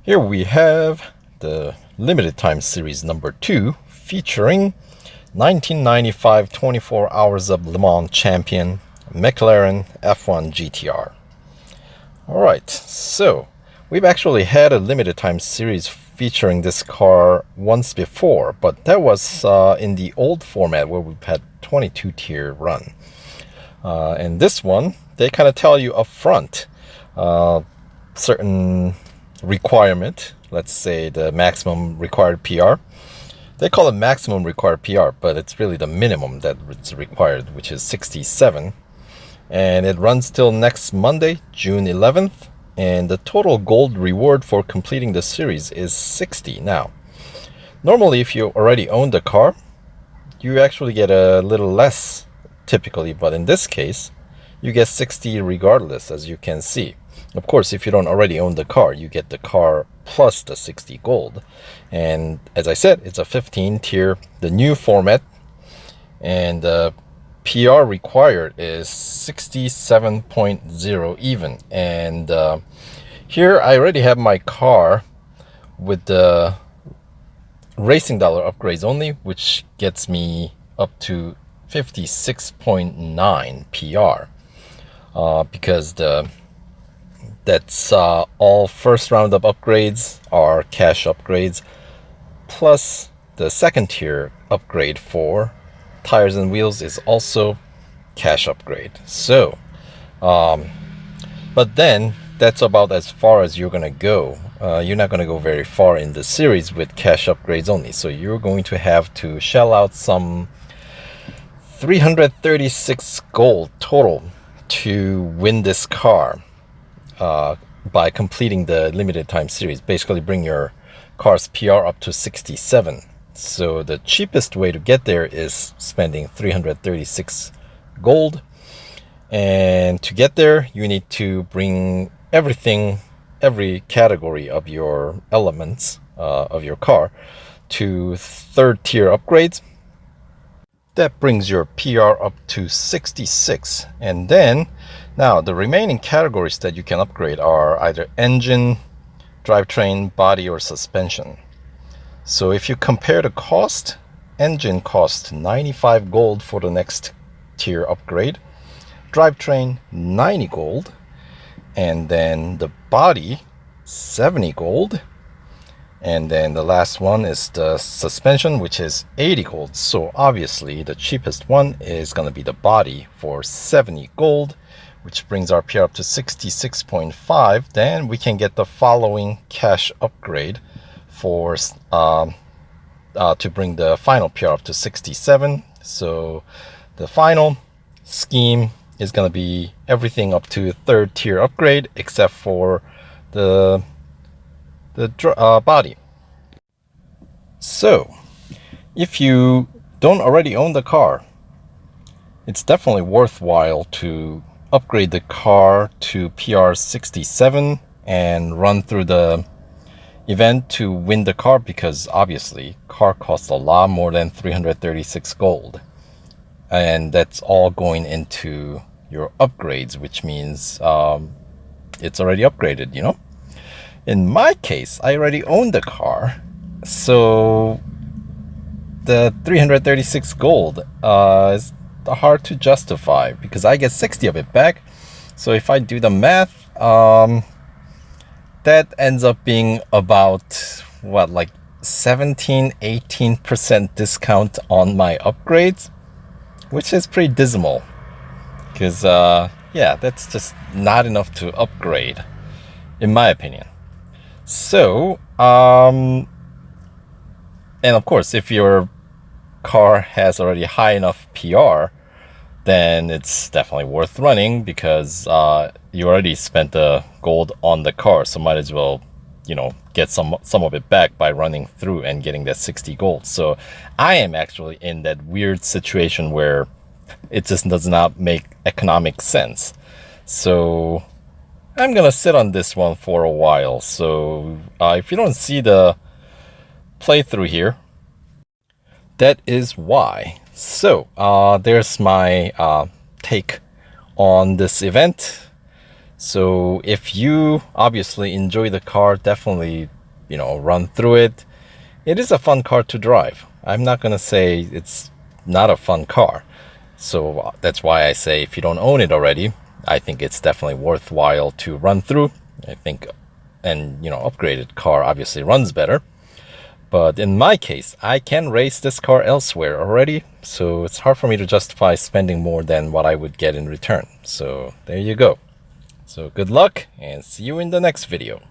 Here we have the limited time series number 2 featuring 1995 24 Hours of Le Mans champion McLaren F1 GTR. Alright, so we've actually had a limited time series featuring this car once before, but that was in the old format where we've had 22 tier run. And this one, they kind of tell you up front certain requirement, let's say the maximum required PR. They call it maximum required PR, but it's really the minimum that's required, which is 67. And it runs till next Monday, June 11th. And the total gold reward for completing the series is 60. Now, normally if you already own the car, you actually get a little less typically, but in this case, you get 60 regardless, as you can see. Of course, if you don't already own the car, you get the car plus the 60 gold. And as I said, it's a 15 tier, the new format. And the PR required is 67.0 even. And here I already have my car with the racing dollar upgrades only, which gets me up to 56.9 PR. Because that's all first round of upgrades are cash upgrades, plus the second tier upgrade for tires and wheels is also cash upgrade. So but then that's about as far as you're gonna go. You're not gonna go very far in the series with cash upgrades only, so you're going to have to shell out some 336 gold total to win this car by completing the limited time series. Basically bring your car's PR up to 67. So the cheapest way to get there is spending 336 gold, and to get there you need to bring everything, every category of your elements of your car to third tier upgrades. That brings your PR up to 66. And then now the remaining categories that you can upgrade are either engine, drivetrain, body, or suspension. So if you compare the cost, engine costs 95 gold for the next tier upgrade, drivetrain 90 gold, and then the body 70 gold. And then the last one is the suspension, which is 80 gold. So obviously the cheapest one is going to be the body for 70 gold, which brings our PR up to 66.5. Then we can get the following cash upgrade for to bring the final PR up to 67. So the final scheme is going to be everything up to third tier upgrade except for the body. So if you don't already own the car, it's definitely worthwhile to upgrade the car to PR 67 and run through the event to win the car, because obviously car costs a lot more than 336 gold, and that's all going into your upgrades, which means it's already upgraded, you know. In my case, I already own the car, so the 336 gold is hard to justify because I get 60 of it back. So if I do the math, that ends up being about what, like 17-18% discount on my upgrades, which is pretty dismal because yeah, that's just not enough to upgrade in my opinion. So and of course, if your car has already high enough PR, then it's definitely worth running because you already spent the gold on the car, so might as well, you know, get some of it back by running through and getting that 60 gold. So I am actually in that weird situation where it just does not make economic sense. So I'm gonna sit on this one for a while. So if you don't see the playthrough here, that is why. So there's my take on this event. So if you obviously enjoy the car, definitely run through it. It is a fun car to drive. I'm not gonna say it's not a fun car. So that's why I say if you don't own it already, I think it's definitely worthwhile to run through. I think, and upgraded car obviously runs better. But in my case, I can race this car elsewhere already, so it's hard for me to justify spending more than what I would get in return. So there you go. So good luck, and see you in the next video.